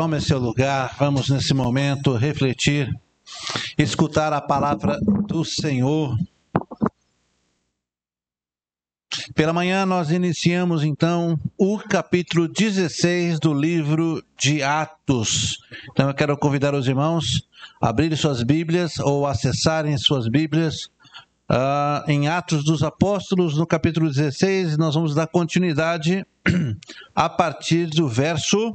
Tome seu lugar, vamos nesse momento refletir, escutar a palavra do Senhor. Pela manhã nós iniciamos então o capítulo 16 do livro de Atos. Então eu quero convidar os irmãos a abrirem suas Bíblias ou acessarem suas Bíblias em Atos dos Apóstolos, no capítulo 16. Nós vamos dar continuidade a partir do verso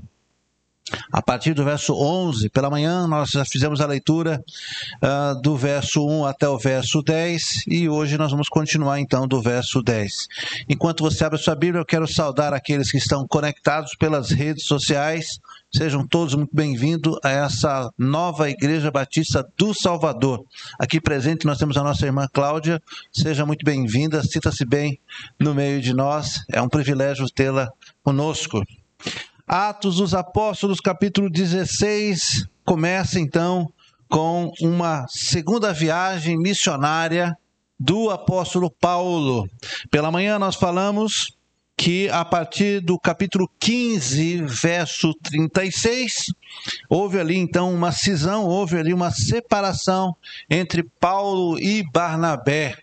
11. Pela manhã nós já fizemos a leitura do verso 1 até o verso 10 e hoje nós vamos continuar então do verso 10. Enquanto você abre a sua Bíblia, eu quero saudar aqueles que estão conectados pelas redes sociais. Sejam todos muito bem-vindos a essa nova Igreja Batista do Salvador. Aqui presente nós temos a nossa irmã Cláudia. Seja muito bem-vinda, sinta-se bem no meio de nós. É um privilégio tê-la conosco. Atos dos Apóstolos, capítulo 16, começa então com uma segunda viagem missionária do apóstolo Paulo. Pela manhã nós falamos que a partir do capítulo 15, verso 36, houve ali então uma cisão, houve ali uma separação entre Paulo e Barnabé.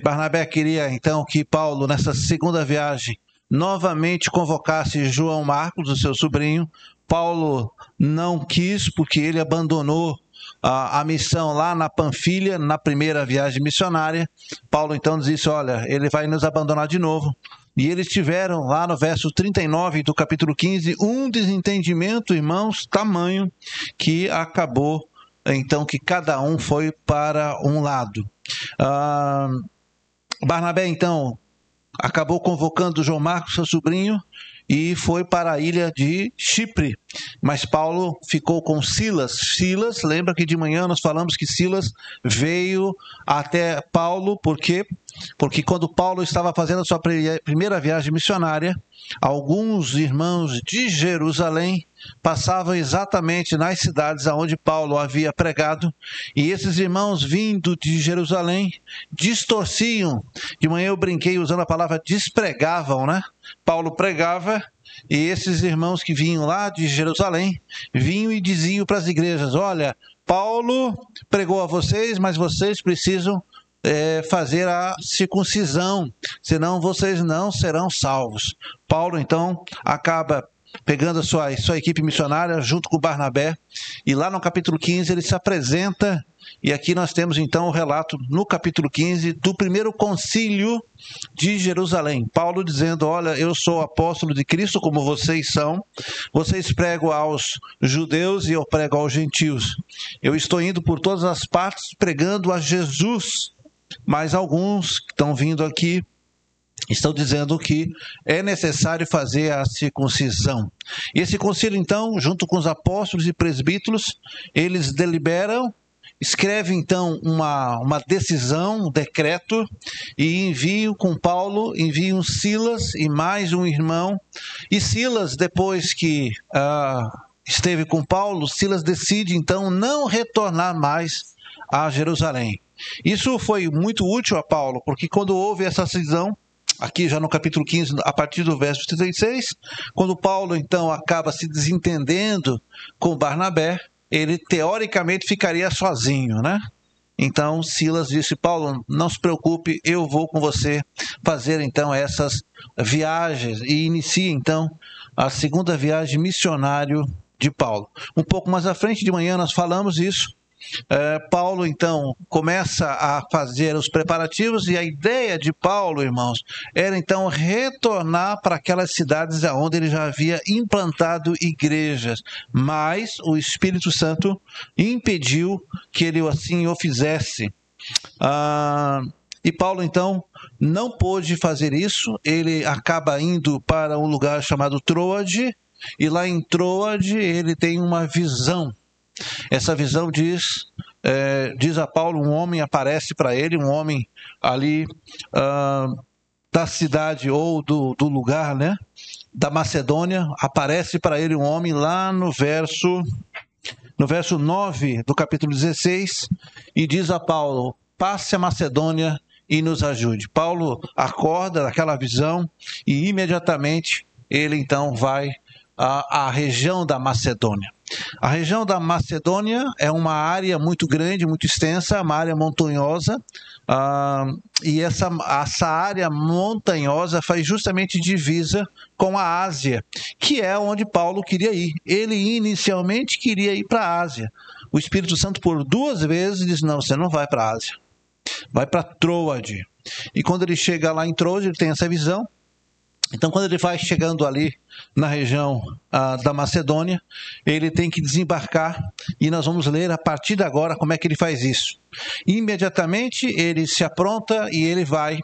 Barnabé queria então que Paulo, nessa segunda viagem, novamente convocasse João Marcos, o seu sobrinho. Paulo não quis, porque ele abandonou a missão lá na Panfilha, na primeira viagem missionária. Paulo então disse, olha, ele vai nos abandonar de novo. E eles tiveram lá no verso 39 do capítulo 15, um desentendimento, irmãos, tamanho, que acabou então que cada um foi para um lado. Barnabé então acabou convocando João Marcos, seu sobrinho, e foi para a ilha de Chipre. Mas Paulo ficou com Silas. Silas, lembra que de manhã nós falamos que Silas veio até Paulo, por quê? Porque quando Paulo estava fazendo a sua primeira viagem missionária, alguns irmãos de Jerusalém passavam exatamente nas cidades aonde Paulo havia pregado, e esses irmãos vindo de Jerusalém distorciam. De manhã eu brinquei usando a palavra despregavam, né? Paulo pregava e esses irmãos que vinham lá de Jerusalém vinham e diziam para as igrejas, olha, Paulo pregou a vocês, mas vocês precisam fazer a circuncisão, senão vocês não serão salvos. Paulo então acaba pegando a sua equipe missionária junto com Barnabé, e lá no capítulo 15 ele se apresenta, e aqui nós temos então o relato no capítulo 15 do primeiro concílio de Jerusalém. Paulo dizendo, olha, eu sou apóstolo de Cristo como vocês são, vocês pregam aos judeus e eu prego aos gentios. Eu estou indo por todas as partes pregando a Jesus, mas alguns que estão vindo aqui estão dizendo que é necessário fazer a circuncisão. E esse concílio, então, junto com os apóstolos e presbíteros, eles deliberam, escrevem, então, uma decisão, um decreto, e enviam com Paulo, enviam Silas e mais um irmão. E Silas, depois que esteve com Paulo, Silas decide, então, não retornar mais a Jerusalém. Isso foi muito útil a Paulo, porque quando houve essa cisão, aqui já no capítulo 15, a partir do verso 36, quando Paulo então acaba se desentendendo com Barnabé, ele teoricamente ficaria sozinho, né? Então Silas disse, Paulo, não se preocupe, eu vou com você fazer então essas viagens, e inicia então a segunda viagem missionária de Paulo. Um pouco mais à frente de manhã nós falamos isso. Paulo então começa a fazer os preparativos, e a ideia de Paulo, irmãos, era então retornar para aquelas cidades onde ele já havia implantado igrejas, mas o Espírito Santo impediu que ele assim o fizesse. E Paulo então não pôde fazer isso, ele acaba indo para um lugar chamado Troade, e lá em Troade ele tem uma visão. Essa visão diz a Paulo, um homem aparece para ele, um homem ali da cidade ou do lugar, né, da Macedônia, aparece para ele um homem lá no verso 9 do capítulo 16, e diz a Paulo, passe a Macedônia e nos ajude. Paulo acorda daquela visão e imediatamente ele então vai a região da Macedônia. A região da Macedônia é uma área muito grande, muito extensa, uma área montanhosa, e essa área montanhosa faz justamente divisa com a Ásia, que é onde Paulo queria ir. Ele inicialmente queria ir para a Ásia. O Espírito Santo por 2 vezes disse, não, você não vai para a Ásia, vai para Troade. E quando ele chega lá em Troade, ele tem essa visão. Então, quando ele vai chegando ali na região da Macedônia, ele tem que desembarcar, e nós vamos ler a partir de agora como é que ele faz isso. Imediatamente ele se apronta e ele vai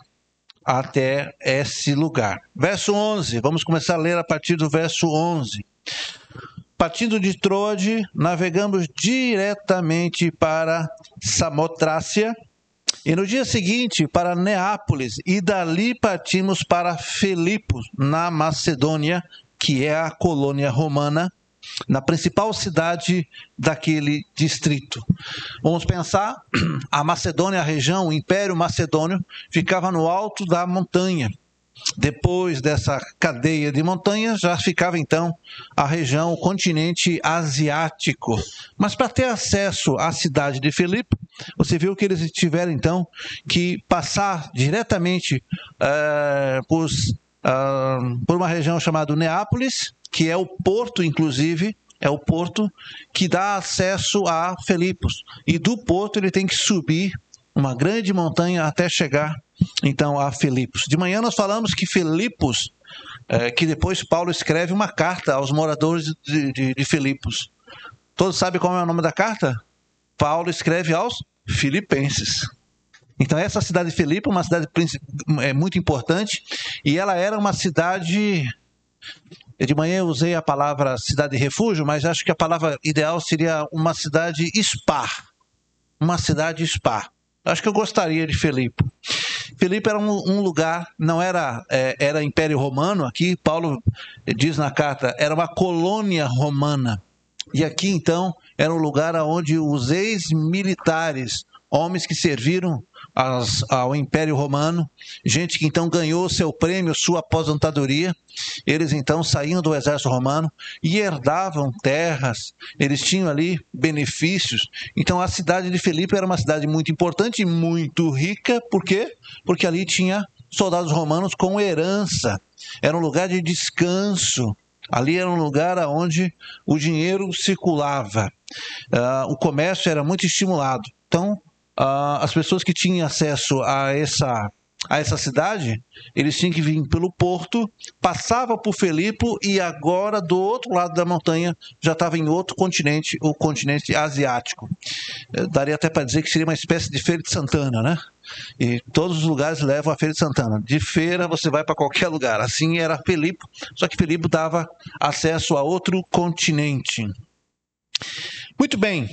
até esse lugar. Verso 11, vamos começar a ler a partir do verso 11. Partindo de Troade, navegamos diretamente para Samotrácia, e no dia seguinte para Neápolis, e dali partimos para Filipos, na Macedônia, que é a colônia romana, na principal cidade daquele distrito. Vamos pensar, a Macedônia, a região, o Império Macedônio, ficava no alto da montanha. Depois dessa cadeia de montanhas, já ficava então a região, o continente asiático. Mas para ter acesso à cidade de Filipe, você viu que eles tiveram então que passar diretamente por uma região chamada Neápolis, que é o porto, inclusive, é o porto que dá acesso a Filipos. E do porto ele tem que subir uma grande montanha até chegar então a Filipos. De manhã nós falamos que Filipos, que depois Paulo escreve uma carta aos moradores de Filipos. Todos sabem qual é o nome da carta? Paulo escreve aos Filipenses. Então essa cidade de Filipe é uma cidade muito importante, e ela era uma cidade... De manhã eu usei a palavra cidade de refúgio, mas acho que a palavra ideal seria uma cidade spa. Uma cidade spa. Acho que eu gostaria de Filipe. Filipe era um lugar, não era, era Império Romano. Aqui Paulo diz na carta, era uma colônia romana. E aqui então era um lugar onde os ex-militares, homens que serviram ao Império Romano, gente que então ganhou seu prêmio, sua aposentadoria, eles então saíam do exército romano e herdavam terras, eles tinham ali benefícios. Então a cidade de Filipe era uma cidade muito importante e muito rica. Por quê? Porque ali tinha soldados romanos com herança, era um lugar de descanso. Ali era um lugar onde o dinheiro circulava, o comércio era muito estimulado. Então, as pessoas que tinham acesso a essa cidade, eles tinham que vir pelo porto, passava por Filipe, e agora do outro lado da montanha já estava em outro continente, o continente asiático. Daria até para dizer que seria uma espécie de Feira de Santana, né? E todos os lugares levam a Feira de Santana. De feira você vai para qualquer lugar. Assim era Filipe, só que Filipe dava acesso a outro continente. Muito bem.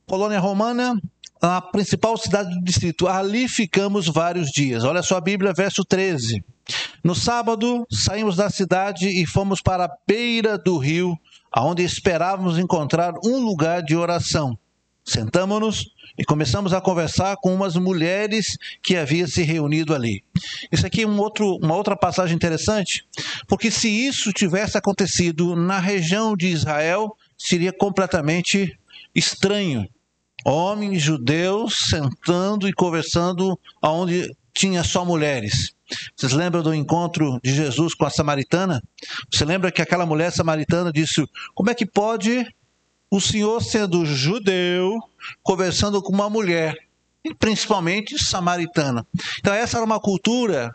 Colônia romana, a principal cidade do distrito. Ali ficamos vários dias. Olha só a Bíblia, verso 13. No sábado, saímos da cidade e fomos para a beira do rio, onde esperávamos encontrar um lugar de oração. Sentamo-nos e começamos a conversar com umas mulheres que haviam se reunido ali. Isso aqui é uma outra passagem interessante, porque se isso tivesse acontecido na região de Israel, seria completamente estranho. Homens judeus sentando e conversando onde tinha só mulheres. Vocês lembram do encontro de Jesus com a samaritana? Você lembra que aquela mulher samaritana disse, como é que pode o senhor, sendo judeu, conversando com uma mulher, e principalmente samaritana? Então essa era uma cultura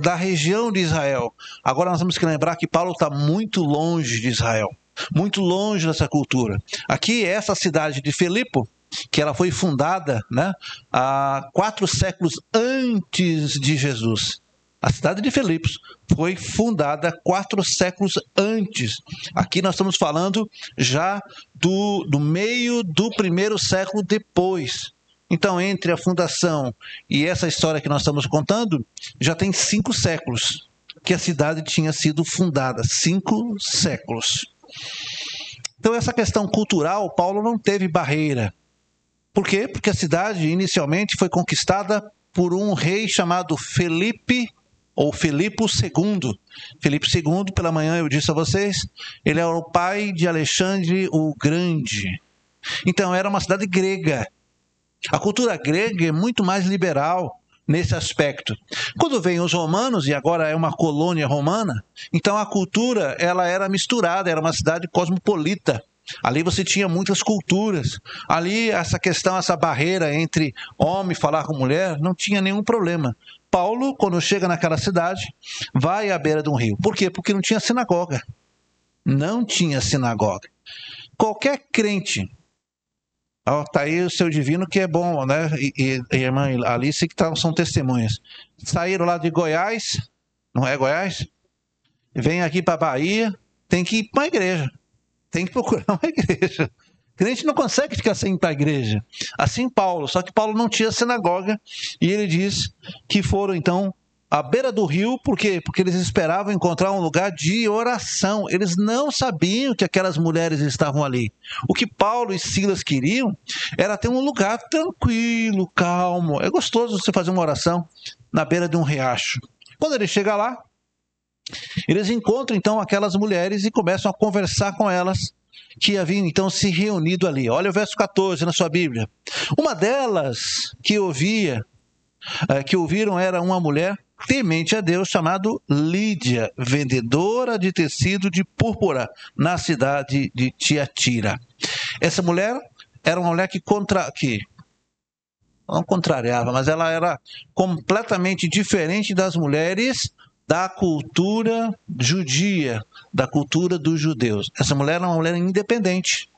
da região de Israel. Agora nós temos que lembrar que Paulo está muito longe de Israel, muito longe dessa cultura. Aqui essa cidade de Filipe, que ela foi fundada, né, há 4 séculos antes de Jesus. A cidade de Filipos foi fundada 4 séculos antes. Aqui nós estamos falando já do meio do 1º século depois. Então, entre a fundação e essa história que nós estamos contando, já tem 5 séculos que a cidade tinha sido fundada. 5 séculos. Então, essa questão cultural, Paulo não teve barreira. Por quê? Porque a cidade inicialmente foi conquistada por um rei chamado Filipe ou Filipe II. Filipe II, pela manhã eu disse a vocês, ele era o pai de Alexandre o Grande. Então era uma cidade grega. A cultura grega é muito mais liberal nesse aspecto. Quando vêm os romanos, e agora é uma colônia romana, então a cultura ela era misturada, era uma cidade cosmopolita. Ali você tinha muitas culturas. Ali essa questão, essa barreira entre homem falar com mulher, não tinha nenhum problema. Paulo, quando chega naquela cidade, vai à beira de um rio. Por quê? Porque não tinha sinagoga. Não tinha sinagoga. Qualquer crente, tá aí o seu divino que é bom, né? E a irmã Alice que são testemunhas. Saíram lá de Goiás, não é Goiás? Vem aqui para Bahia, tem que ir para a igreja. Tem que procurar uma igreja. Crente não consegue ficar sem ir para a igreja. Assim Paulo, só que Paulo não tinha sinagoga e ele diz que foram então à beira do rio, por quê? Porque eles esperavam encontrar um lugar de oração. Eles não sabiam que aquelas mulheres estavam ali. O que Paulo e Silas queriam era ter um lugar tranquilo, calmo. É gostoso você fazer uma oração na beira de um riacho. Quando ele chega lá, eles encontram então aquelas mulheres e começam a conversar com elas, que haviam então se reunido ali. Olha o verso 14 na sua Bíblia. Uma delas que ouviram era uma mulher temente a Deus, chamada Lídia, vendedora de tecido de púrpura na cidade de Tiatira. Essa mulher era uma mulher que não contrariava, mas ela era completamente diferente das mulheres da cultura judia, da cultura dos judeus. Essa mulher era uma mulher independente.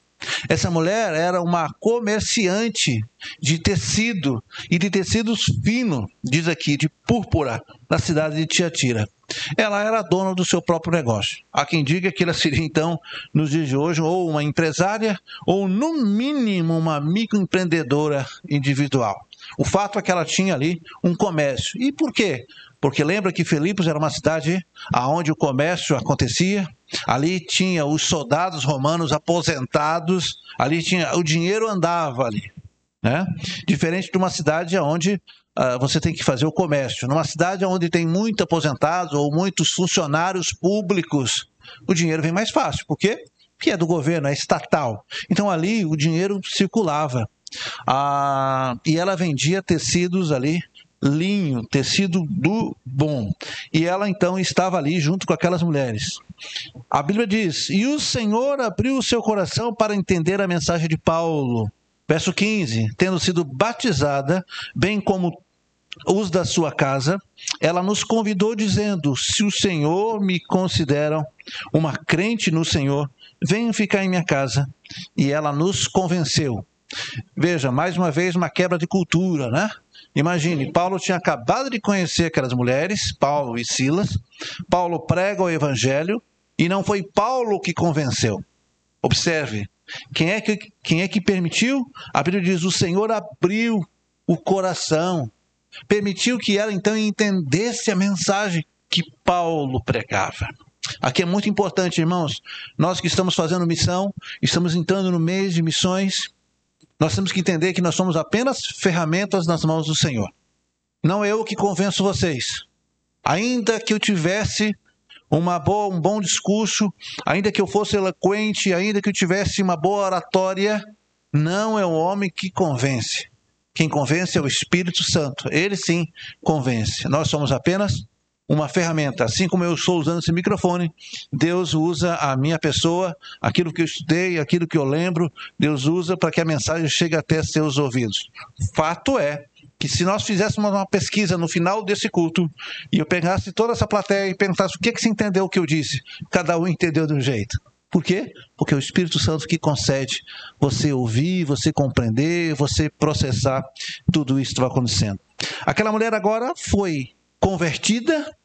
Essa mulher era uma comerciante de tecido, e de tecidos finos, diz aqui, de púrpura, na cidade de Tiatira. Ela era dona do seu próprio negócio. Há quem diga que ela seria, então, nos dias de hoje, ou uma empresária, ou, no mínimo, uma microempreendedora individual. O fato é que ela tinha ali um comércio. E por quê? Porque lembra que Filipos era uma cidade onde o comércio acontecia, ali tinha os soldados romanos aposentados, ali tinha, o dinheiro andava ali, né? Diferente de uma cidade onde você tem que fazer o comércio. Numa cidade onde tem muitos aposentados ou muitos funcionários públicos, o dinheiro vem mais fácil. Por quê? Porque é do governo, é estatal. Então ali o dinheiro circulava. E ela vendia tecidos ali, linho, tecido do bom. E ela então estava ali junto com aquelas mulheres. A Bíblia diz: e o Senhor abriu o seu coração para entender a mensagem de Paulo. Verso 15: tendo sido batizada, bem como os da sua casa, ela nos convidou dizendo: se o Senhor me consideram uma crente no Senhor, venham ficar em minha casa. E ela nos convenceu. Veja, mais uma vez uma quebra de cultura, né? Imagine, Paulo tinha acabado de conhecer aquelas mulheres, Paulo e Silas. Paulo prega o evangelho e não foi Paulo que convenceu. Observe, quem é que permitiu? A Bíblia diz: o Senhor abriu o coração, permitiu que ela então entendesse a mensagem que Paulo pregava. Aqui é muito importante, irmãos, nós que estamos fazendo missão, estamos entrando no mês de missões, nós temos que entender que nós somos apenas ferramentas nas mãos do Senhor. Não eu que convenço vocês. Ainda que eu tivesse um bom discurso, ainda que eu fosse eloquente, ainda que eu tivesse uma boa oratória, não é o homem que convence. Quem convence é o Espírito Santo. Ele sim convence. Nós somos apenas uma ferramenta. Assim como eu estou usando esse microfone, Deus usa a minha pessoa, aquilo que eu estudei, aquilo que eu lembro, Deus usa para que a mensagem chegue até seus ouvidos. Fato é que se nós fizéssemos uma pesquisa no final desse culto, e eu pegasse toda essa plateia e perguntasse o que você entendeu o que eu disse, cada um entendeu de um jeito. Por quê? Porque é o Espírito Santo que concede você ouvir, você compreender, você processar tudo isso que está acontecendo. Aquela mulher agora foi convertida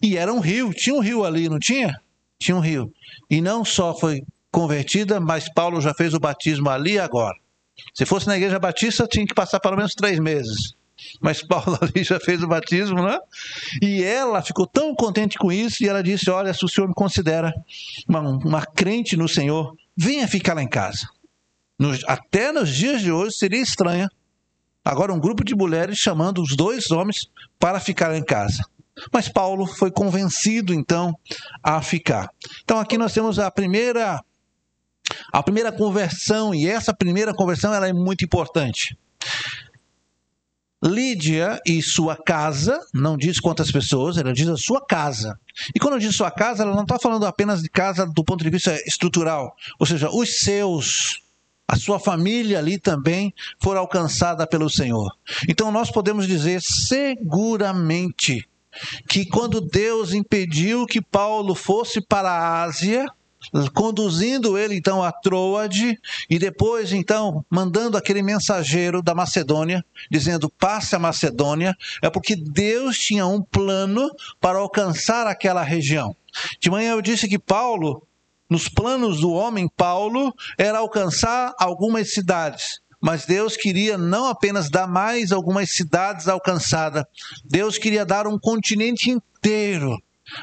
e era um rio, tinha um rio ali, não tinha? Tinha um rio. E não só foi convertida, mas Paulo já fez o batismo ali agora. Se fosse na igreja batista, tinha que passar pelo menos 3 meses. Mas Paulo ali já fez o batismo, né? E ela ficou tão contente com isso, e ela disse: olha, se o Senhor me considera uma crente no Senhor, venha ficar lá em casa. Até nos dias de hoje seria estranha agora um grupo de mulheres chamando os 2 homens para ficar em casa. Mas Paulo foi convencido, então, a ficar. Então, aqui nós temos a primeira conversão, e essa primeira conversão ela é muito importante. Lídia e sua casa, não diz quantas pessoas, ela diz a sua casa. E quando diz sua casa, ela não está falando apenas de casa do ponto de vista estrutural, ou seja, os seus, a sua família ali também foram alcançada pelo Senhor. Então nós podemos dizer seguramente que quando Deus impediu que Paulo fosse para a Ásia, conduzindo ele então a Troade e depois então mandando aquele mensageiro da Macedônia, dizendo passe a Macedônia, é porque Deus tinha um plano para alcançar aquela região. De manhã eu disse que Paulo, nos planos do homem Paulo, era alcançar algumas cidades. Mas Deus queria não apenas dar mais algumas cidades alcançadas, Deus queria dar um continente inteiro.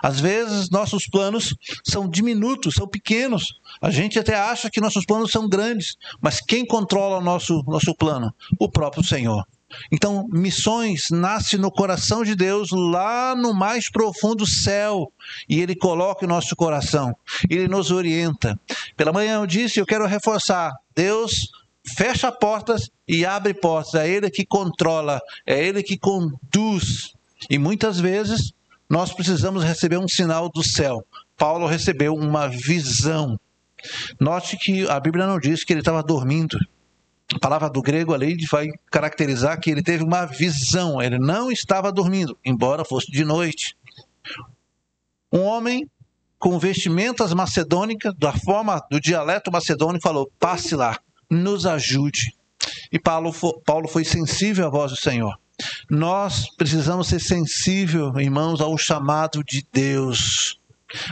Às vezes nossos planos são diminutos, são pequenos. A gente até acha que nossos planos são grandes, mas quem controla o nosso plano? O próprio Senhor. Então, missões nascem no coração de Deus, lá no mais profundo céu, e Ele coloca em nosso coração, Ele nos orienta. Pela manhã eu disse, eu quero reforçar, Deus fecha portas e abre portas, é Ele que controla, é Ele que conduz, e muitas vezes nós precisamos receber um sinal do céu. Paulo recebeu uma visão. Note que a Bíblia não diz que ele estava dormindo. A palavra do grego ali vai caracterizar que ele teve uma visão. Ele não estava dormindo, embora fosse de noite. Um homem com vestimentas macedônicas, da forma do dialeto macedônico, falou, passe lá, nos ajude. E Paulo foi sensível à voz do Senhor. Nós precisamos ser sensíveis, irmãos, ao chamado de Deus.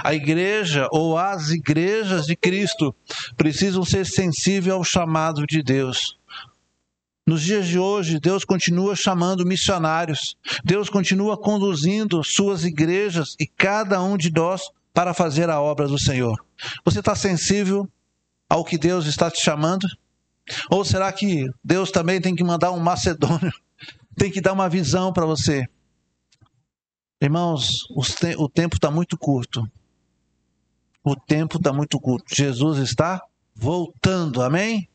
A igreja ou as igrejas de Cristo precisam ser sensíveis ao chamado de Deus. Nos dias de hoje, Deus continua chamando missionários. Deus continua conduzindo suas igrejas e cada um de nós para fazer a obra do Senhor. Você está sensível ao que Deus está te chamando? Ou será que Deus também tem que mandar um macedônio? Tem que dar uma visão para você. Irmãos, o tempo está muito curto. O tempo está muito curto. Jesus está voltando, amém?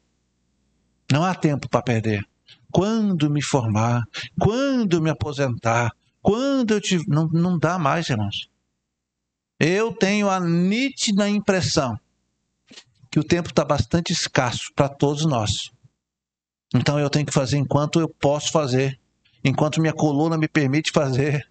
Não há tempo para perder. Quando me formar, quando me aposentar, quando eu tiver... Não dá mais, irmãos. Eu tenho a nítida impressão que o tempo está bastante escasso para todos nós. Então eu tenho que fazer enquanto eu posso fazer. Enquanto minha coluna me permite fazer,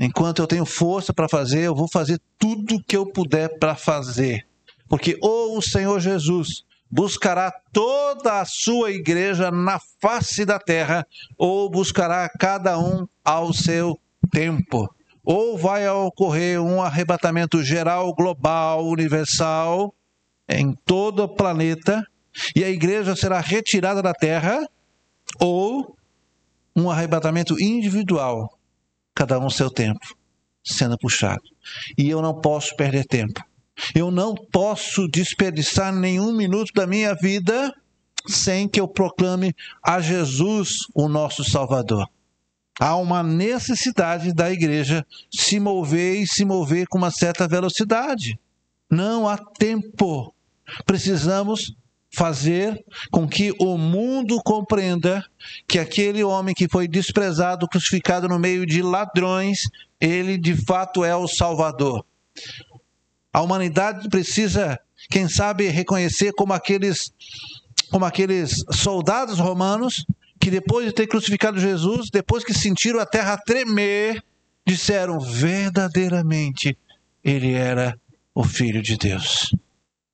enquanto eu tenho força para fazer, eu vou fazer tudo o que eu puder para fazer. Porque ou o Senhor Jesus buscará toda a sua igreja na face da terra, ou buscará cada um ao seu tempo. Ou vai ocorrer um arrebatamento geral, global, universal, em todo o planeta, e a igreja será retirada da terra, ou um arrebatamento individual, cada um seu tempo, sendo puxado. E eu não posso perder tempo. Eu não posso desperdiçar nenhum minuto da minha vida sem que eu proclame a Jesus, o nosso Salvador. Há uma necessidade da igreja se mover e se mover com uma certa velocidade. Não há tempo. Precisamos fazer com que o mundo compreenda que aquele homem que foi desprezado, crucificado no meio de ladrões, ele de fato é o Salvador. A humanidade precisa, quem sabe, reconhecer como aqueles soldados romanos que depois de ter crucificado Jesus, depois que sentiram a terra tremer, disseram verdadeiramente, ele era o Filho de Deus.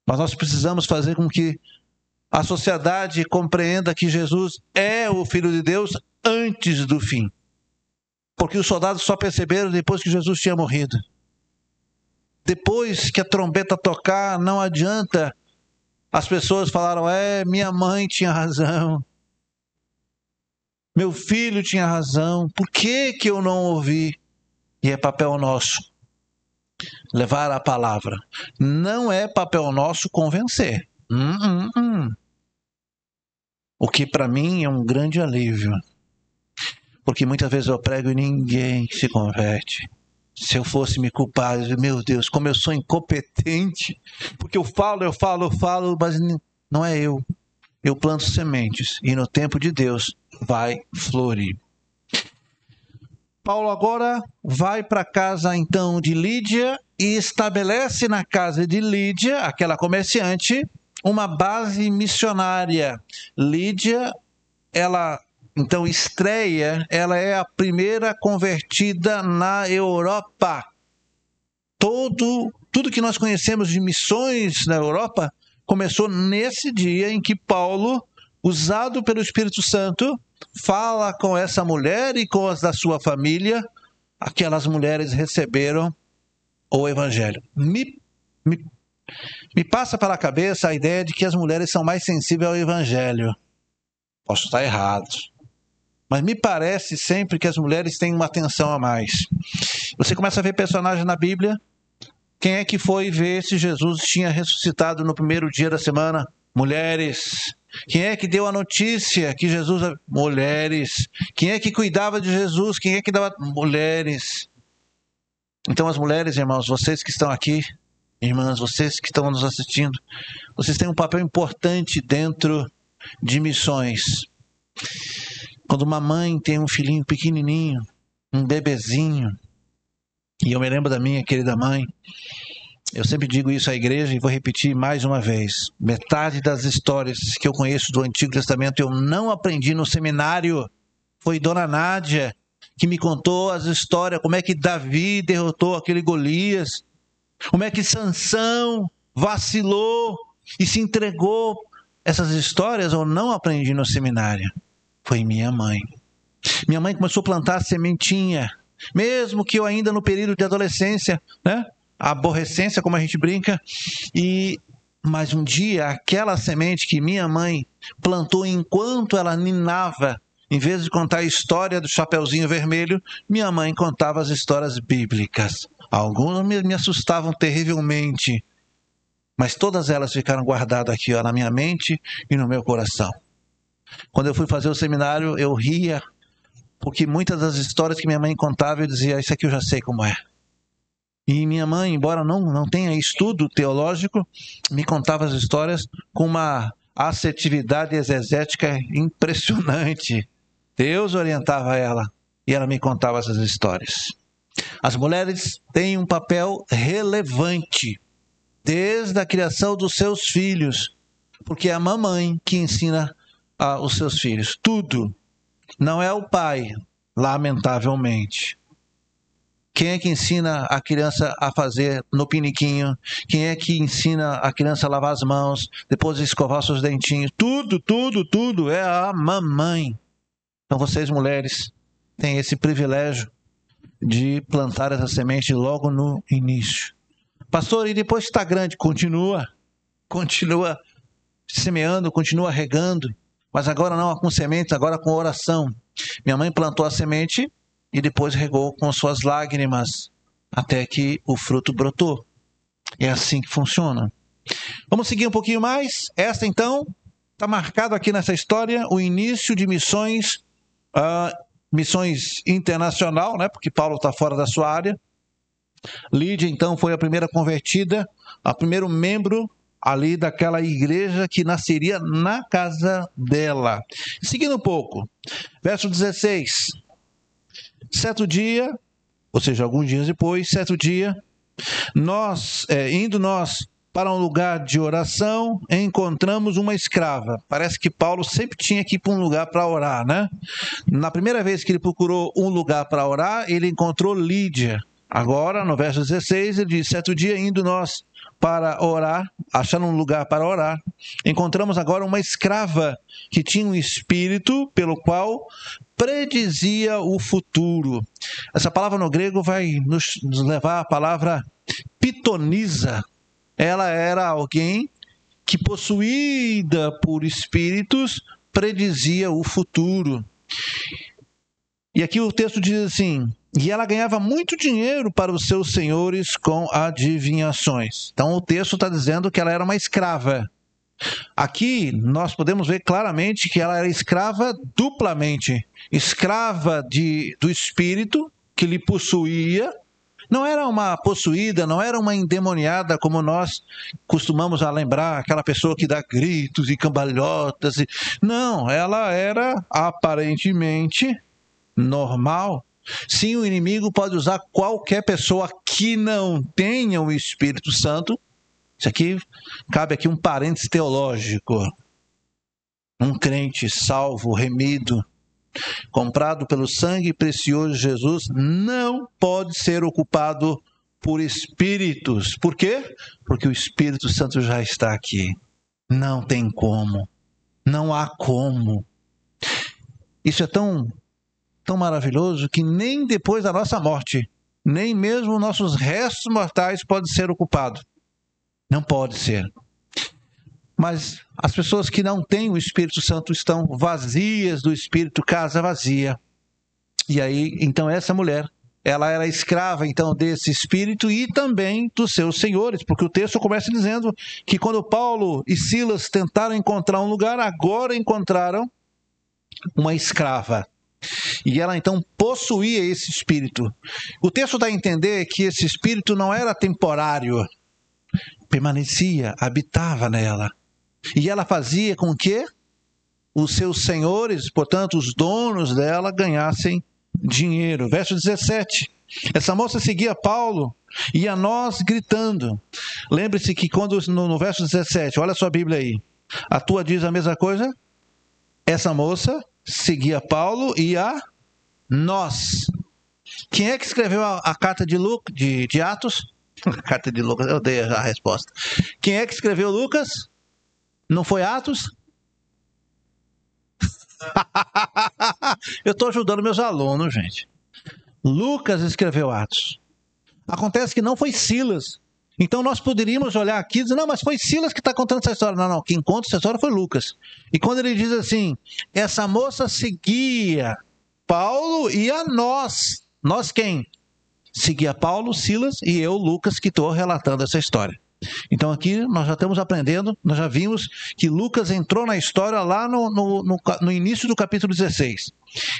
Mas nós precisamos fazer com que a sociedade compreenda que Jesus é o Filho de Deus antes do fim. Porque os soldados só perceberam depois que Jesus tinha morrido. Depois que a trombeta tocar, não adianta. As pessoas falaram, minha mãe tinha razão. Meu filho tinha razão. Por que eu não ouvi? E é papel nosso levar a palavra. Não é papel nosso convencer. O que para mim é um grande alívio. Porque muitas vezes eu prego e ninguém se converte. Se eu fosse me culpar, eu digo, meu Deus, como eu sou incompetente, porque eu falo, mas não é eu. Eu planto sementes e no tempo de Deus vai florir. Paulo agora vai para a casa então de Lídia e estabelece na casa de Lídia, aquela comerciante, uma base missionária. Lídia, ela então estreia, ela é a primeira convertida na Europa. Tudo que nós conhecemos de missões na Europa começou nesse dia em que Paulo, usado pelo Espírito Santo, fala com essa mulher e com as da sua família. Aquelas mulheres receberam o Evangelho. Me passa pela cabeça a ideia de que as mulheres são mais sensíveis ao Evangelho. Posso estar errado, mas me parece sempre que as mulheres têm uma atenção a mais. Você começa a ver personagens na Bíblia. Quem é que foi ver se Jesus tinha ressuscitado no primeiro dia da semana? Mulheres. Quem é que deu a notícia que Jesus... Mulheres. Quem é que cuidava de Jesus? Quem é que dava... Mulheres. Então as mulheres, irmãos, vocês que estão aqui, irmãs, vocês que estão nos assistindo, vocês têm um papel importante dentro de missões. Quando uma mãe tem um filhinho pequenininho, um bebezinho, e eu me lembro da minha querida mãe, eu sempre digo isso à igreja e vou repetir mais uma vez. Metade das histórias que eu conheço do Antigo Testamento eu não aprendi no seminário. Foi Dona Nádia que me contou as histórias, como é que Davi derrotou aquele Golias, como é que Sansão vacilou e se entregou. Essas histórias eu não aprendi no seminário. Foi minha mãe. Minha mãe começou a plantar a sementinha, mesmo que eu ainda no período de adolescência, né? A aborrecência, como a gente brinca. Mas um dia, aquela semente que minha mãe plantou enquanto ela ninava, em vez de contar a história do Chapeuzinho Vermelho, minha mãe contava as histórias bíblicas. Algumas me assustavam terrivelmente, mas todas elas ficaram guardadas aqui, ó, na minha mente e no meu coração. Quando eu fui fazer o seminário, eu ria, porque muitas das histórias que minha mãe contava, eu dizia, isso aqui eu já sei como é. E minha mãe, embora não tenha estudo teológico, me contava as histórias com uma assertividade exegética impressionante. Deus orientava ela e ela me contava essas histórias. As mulheres têm um papel relevante desde a criação dos seus filhos, porque é a mamãe que ensina os seus filhos. Tudo. Não é o pai, lamentavelmente. Quem é que ensina a criança a fazer no piniquinho? Quem é que ensina a criança a lavar as mãos, depois de escovar seus dentinhos? Tudo é a mamãe. Então vocês, mulheres, têm esse privilégio de plantar essa semente logo no início. Pastor, e depois que está grande, continua semeando, continua regando, mas agora não com sementes, agora com oração. Minha mãe plantou a semente e depois regou com suas lágrimas, até que o fruto brotou. É assim que funciona. Vamos seguir um pouquinho mais. Esta, então, está marcado aqui nessa história o início de missões internacional, né? Porque Paulo está fora da sua área. Lídia, então, foi a primeira convertida, a primeiro membro ali daquela igreja que nasceria na casa dela. Seguindo um pouco, verso 16. Certo dia, ou seja, alguns dias depois, certo dia, indo nós para um lugar de oração, encontramos uma escrava. Parece que Paulo sempre tinha que ir para um lugar para orar, né? Na primeira vez que ele procurou um lugar para orar, ele encontrou Lídia. Agora, no verso 16, ele diz, certo dia, indo nós para orar, achando um lugar para orar, encontramos agora uma escrava que tinha um espírito pelo qual predizia o futuro. Essa palavra no grego vai nos levar à palavra pitonisa. Ela era alguém que, possuída por espíritos, predizia o futuro. E aqui o texto diz assim, e ela ganhava muito dinheiro para os seus senhores com adivinhações. Então o texto está dizendo que ela era uma escrava. Aqui nós podemos ver claramente que ela era escrava duplamente. Escrava do espírito que lhe possuía. Não era uma possuída, não era uma endemoniada como nós costumamos a lembrar, aquela pessoa que dá gritos e cambalhotas. Não, ela era aparentemente normal. Sim, o inimigo pode usar qualquer pessoa que não tenha o Espírito Santo. Isso aqui, cabe aqui um parênteses teológico. Um crente salvo, remido, comprado pelo sangue precioso de Jesus, não pode ser ocupado por espíritos. Por quê? Porque o Espírito Santo já está aqui. Não tem como. Não há como. Isso é tão maravilhoso que nem depois da nossa morte, nem mesmo nossos restos mortais podem ser ocupados. Não pode ser. Mas as pessoas que não têm o Espírito Santo estão vazias do Espírito, casa vazia. E aí, então essa mulher, ela era escrava então desse Espírito e também dos seus senhores, porque o texto começa dizendo que quando Paulo e Silas tentaram encontrar um lugar, agora encontraram uma escrava. E ela então possuía esse espírito. O texto dá a entender que esse espírito não era temporário, permanecia, habitava nela. E ela fazia com que os seus senhores, portanto os donos dela, ganhassem dinheiro. Verso 17. Essa moça seguia Paulo e a nós gritando. Lembre-se que quando no verso 17, olha a sua Bíblia aí. A tua diz a mesma coisa? Essa moça seguia Paulo e a nós. Quem é que escreveu a carta de Atos? A carta de Lucas, eu dei a resposta. Quem é que escreveu Lucas? Não foi Atos? Eu estou ajudando meus alunos, gente. Lucas escreveu Atos. Acontece que não foi Silas. Então nós poderíamos olhar aqui e dizer, não, mas foi Silas que está contando essa história. Não, quem conta essa história foi Lucas. E quando ele diz assim, essa moça seguia Paulo e a nós. Nós quem? Seguia Paulo, Silas e eu, Lucas, que estou relatando essa história. Então aqui nós já estamos aprendendo, nós já vimos que Lucas entrou na história lá no início do capítulo 16.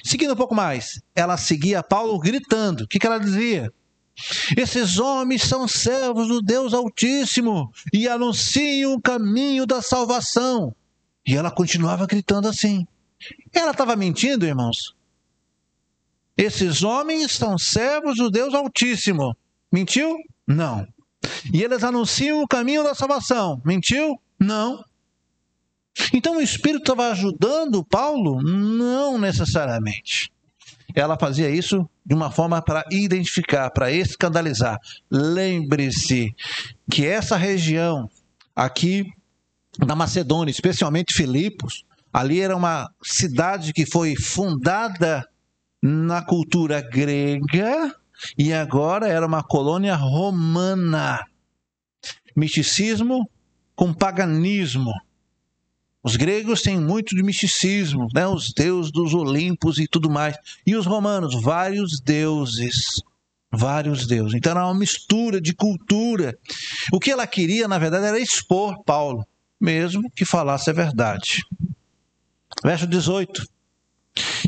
Seguindo um pouco mais, ela seguia Paulo gritando. O que ela dizia? Esses homens são servos do Deus Altíssimo e anunciam o caminho da salvação. E ela continuava gritando assim. Ela estava mentindo, irmãos? Esses homens são servos do Deus Altíssimo. Mentiu? Não. E eles anunciam o caminho da salvação. Mentiu? Não. Então o Espírito estava ajudando Paulo? Não necessariamente. Ela fazia isso de uma forma para identificar, para escandalizar. Lembre-se que essa região aqui da Macedônia, especialmente Filipos, ali era uma cidade que foi fundada na cultura grega e agora era uma colônia romana. Misticismo com paganismo. Os gregos têm muito de misticismo, né? Os deuses dos Olimpos e tudo mais. E os romanos, vários deuses. Vários deuses. Então era uma mistura de cultura. O que ela queria, na verdade, era expor Paulo, mesmo que falasse a verdade. Verso 18.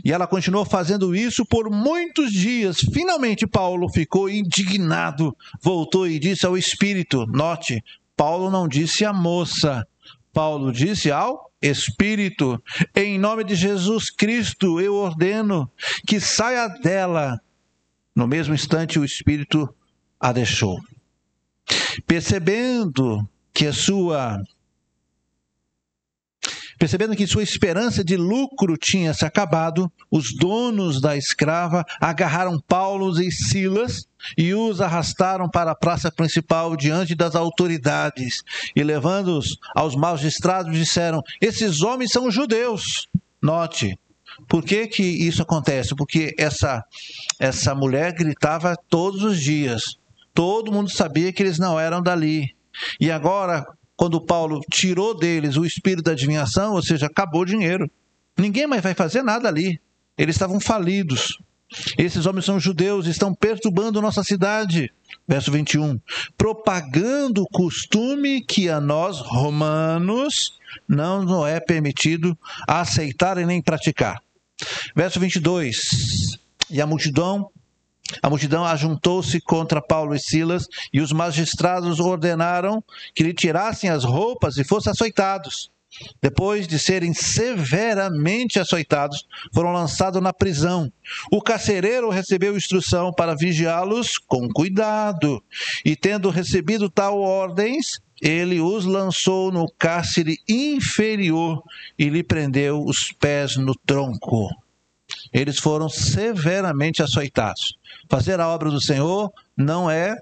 E ela continuou fazendo isso por muitos dias. Finalmente Paulo ficou indignado. Voltou e disse ao Espírito. Note, Paulo não disse à moça. Paulo disse ao Espírito, em nome de Jesus Cristo, eu ordeno que saia dela. No mesmo instante, o Espírito a deixou. Percebendo que sua esperança de lucro tinha se acabado, os donos da escrava agarraram Paulo e Silas e os arrastaram para a praça principal diante das autoridades. E levando-os aos magistrados, disseram, esses homens são judeus. Note, por que isso acontece? Porque essa mulher gritava todos os dias. Todo mundo sabia que eles não eram dali. E agora, quando Paulo tirou deles o espírito da adivinhação, ou seja, acabou o dinheiro. Ninguém mais vai fazer nada ali. Eles estavam falidos. Esses homens são judeus, estão perturbando nossa cidade. Verso 21. Propagando o costume que a nós, romanos, não nos é permitido aceitar e nem praticar. Verso 22. E a multidão ajuntou-se contra Paulo e Silas, e os magistrados ordenaram que lhe tirassem as roupas e fossem açoitados. Depois de serem severamente açoitados, foram lançados na prisão. O carcereiro recebeu instrução para vigiá-los com cuidado, e tendo recebido tal ordens, ele os lançou no cárcere inferior e lhe prendeu os pés no tronco. Eles foram severamente açoitados. Fazer a obra do Senhor não é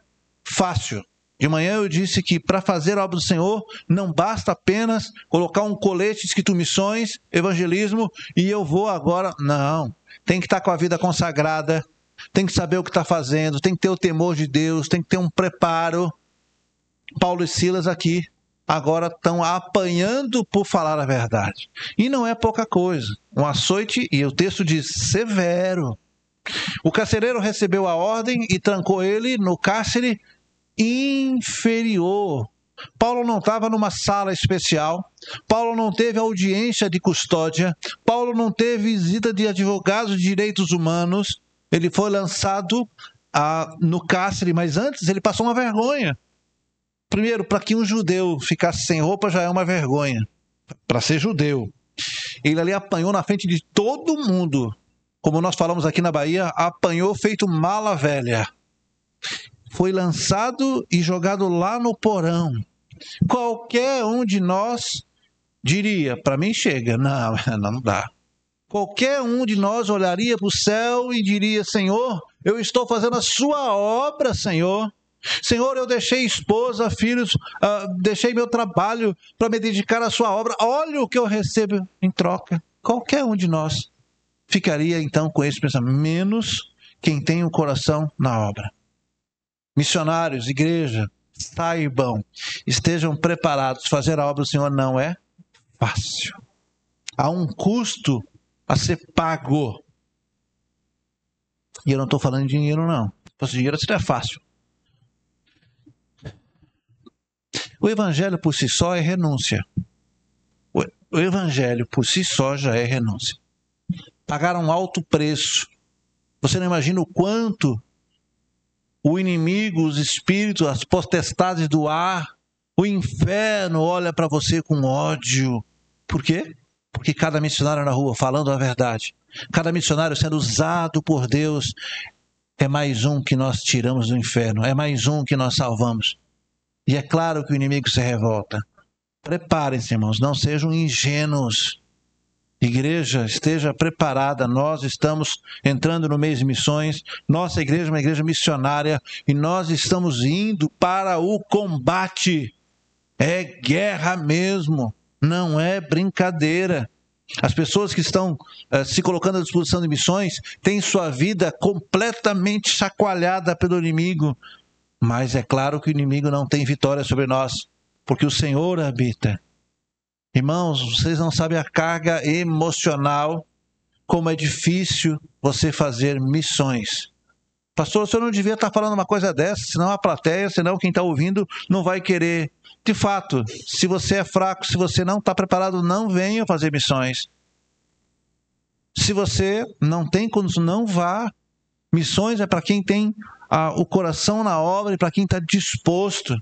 fácil. De manhã eu disse que para fazer a obra do Senhor não basta apenas colocar um colete escrito missões, evangelismo e eu vou agora. Não, tem que estar com a vida consagrada, tem que saber o que está fazendo, tem que ter o temor de Deus, tem que ter um preparo. Paulo e Silas aqui agora estão apanhando por falar a verdade. E não é pouca coisa. Um açoite, e o texto diz, severo. O carcereiro recebeu a ordem e trancou ele no cárcere inferior. Paulo não estava numa sala especial. Paulo não teve audiência de custódia. Paulo não teve visita de advogados de direitos humanos. Ele foi lançado no cárcere, mas antes ele passou uma vergonha. Primeiro, para que um judeu ficasse sem roupa já é uma vergonha. Para ser judeu. Ele ali apanhou na frente de todo mundo. Como nós falamos aqui na Bahia, apanhou feito mala velha. Foi lançado e jogado lá no porão. Qualquer um de nós diria, para mim chega. Não dá. Qualquer um de nós olharia para o céu e diria, Senhor, eu estou fazendo a sua obra, Senhor. Senhor, eu deixei esposa, filhos, deixei meu trabalho para me dedicar à sua obra. Olha o que eu recebo em troca. Qualquer um de nós ficaria então com esse pensamento, menos quem tem o coração na obra. Missionários, igreja, saibam, estejam preparados. Fazer a obra do Senhor não é fácil. Há um custo a ser pago. E eu não estou falando de dinheiro, não. Se fosse dinheiro, seria fácil. O evangelho por si só é renúncia. O evangelho por si só já é renúncia. Pagaram um alto preço. Você não imagina o quanto o inimigo, os espíritos, as potestades do ar, o inferno olha para você com ódio. Por quê? Porque cada missionário na rua falando a verdade, cada missionário sendo usado por Deus, é mais um que nós tiramos do inferno, é mais um que nós salvamos. E é claro que o inimigo se revolta. Preparem-se, irmãos, não sejam ingênuos. Igreja, esteja preparada, nós estamos entrando no mês de missões, nossa igreja é uma igreja missionária e nós estamos indo para o combate. É guerra mesmo, não é brincadeira. As pessoas que estão se colocando à disposição de missões têm sua vida completamente chacoalhada pelo inimigo, mas é claro que o inimigo não tem vitória sobre nós, porque o Senhor habita. Irmãos, vocês não sabem a carga emocional, como é difícil você fazer missões. Pastor, o senhor não devia estar falando uma coisa dessa, senão a plateia, senão quem está ouvindo não vai querer. De fato, se você é fraco, se você não está preparado, não venha fazer missões. Se você não tem condição, não vá. Missões é para quem tem o coração na obra e para quem está disposto.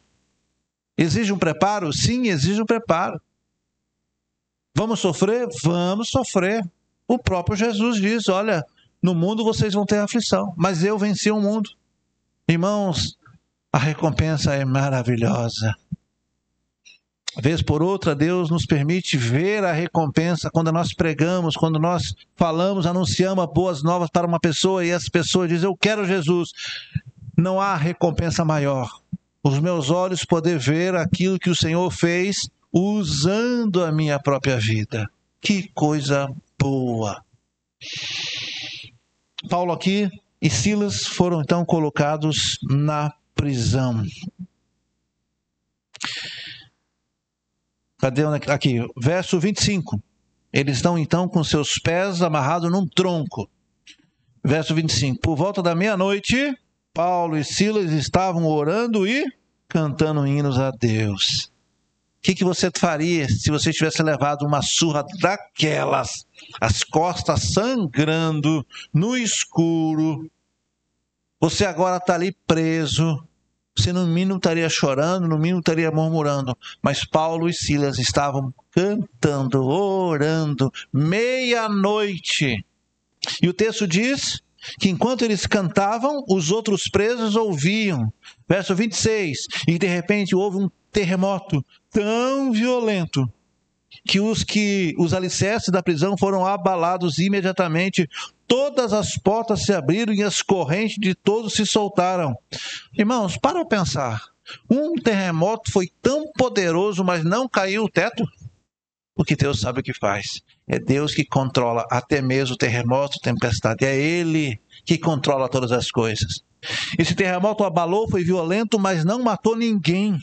Exige um preparo? Sim, exige um preparo. Vamos sofrer? Vamos sofrer. O próprio Jesus diz, olha, no mundo vocês vão ter aflição, mas eu venci o mundo. Irmãos, a recompensa é maravilhosa. Vez por outra, Deus nos permite ver a recompensa quando nós pregamos, quando nós falamos, anunciamos boas novas para uma pessoa e essa pessoa diz, eu quero Jesus. Não há recompensa maior. Os meus olhos poder ver aquilo que o Senhor fez usando a minha própria vida. Que coisa boa. Paulo aqui e Silas foram então colocados na prisão. Cadê? Aqui, verso 25. Eles estão então com seus pés amarrados num tronco. Verso 25. Por volta da meia-noite, Paulo e Silas estavam orando e cantando hinos a Deus. O que você faria se você tivesse levado uma surra daquelas, as costas sangrando, no escuro? Você agora está ali preso. Você no mínimo estaria chorando, no mínimo estaria murmurando. Mas Paulo e Silas estavam cantando, orando, meia-noite. E o texto diz que enquanto eles cantavam, os outros presos ouviam. Verso 26. E de repente houve um terremoto tão violento que os alicerces da prisão foram abalados imediatamente. Todas as portas se abriram e as correntes de todos se soltaram. Irmãos, para pensar. Um terremoto foi tão poderoso, mas não caiu o teto? Porque Deus sabe o que faz. É Deus que controla até mesmo o terremoto, tempestade. É Ele que controla todas as coisas. Esse terremoto abalou, foi violento, mas não matou ninguém.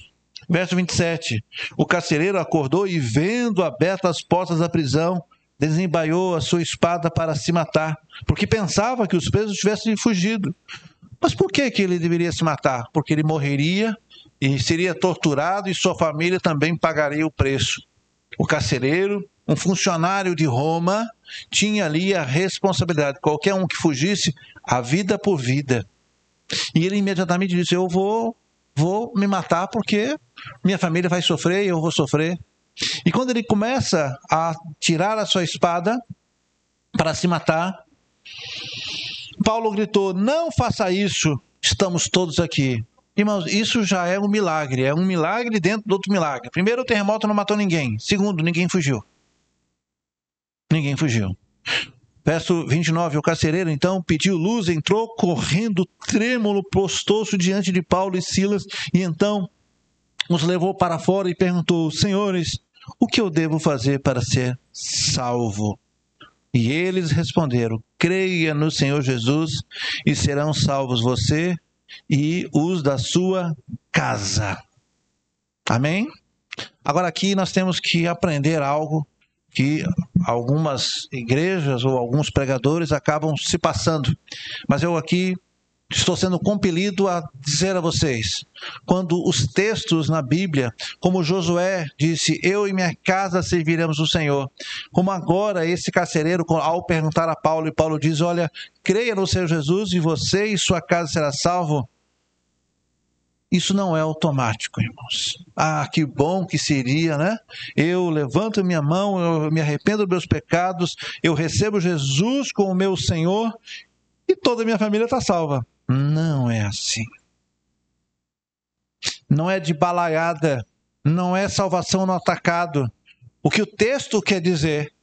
Verso 27. O carcereiro acordou e, vendo abertas as portas da prisão, desembaiou a sua espada para se matar, porque pensava que os presos tivessem fugido. Mas por que ele deveria se matar? Porque ele morreria e seria torturado e sua família também pagaria o preço. O carcereiro, um funcionário de Roma, tinha ali a responsabilidade. Qualquer um que fugisse, a vida por vida. E ele imediatamente disse, eu vou me matar porque minha família vai sofrer e eu vou sofrer. E quando ele começa a tirar a sua espada para se matar, Paulo gritou, não faça isso, estamos todos aqui. Irmãos, isso já é um milagre dentro do outro milagre. Primeiro, o terremoto não matou ninguém. Segundo, ninguém fugiu. Verso 29, o carcereiro então pediu luz, entrou correndo, trêmulo, prostou-se diante de Paulo e Silas, e então os levou para fora e perguntou, senhores, o que eu devo fazer para ser salvo? E eles responderam, creia no Senhor Jesus e serão salvos você e os da sua casa. Amém? Agora aqui nós temos que aprender algo que algumas igrejas ou alguns pregadores acabam se passando. Mas eu aqui estou sendo compelido a dizer a vocês, quando os textos na Bíblia, como Josué disse, eu e minha casa serviremos o Senhor, como agora esse carcereiro, ao perguntar a Paulo, e Paulo diz, olha, creia no Senhor Jesus e você e sua casa será salvo. Isso não é automático, irmãos. Ah, que bom que seria, né? Eu levanto minha mão, eu me arrependo dos meus pecados, eu recebo Jesus como meu Senhor e toda a minha família está salva. Não é assim. Não é de balaiada, não é salvação no atacado. O que o texto quer dizer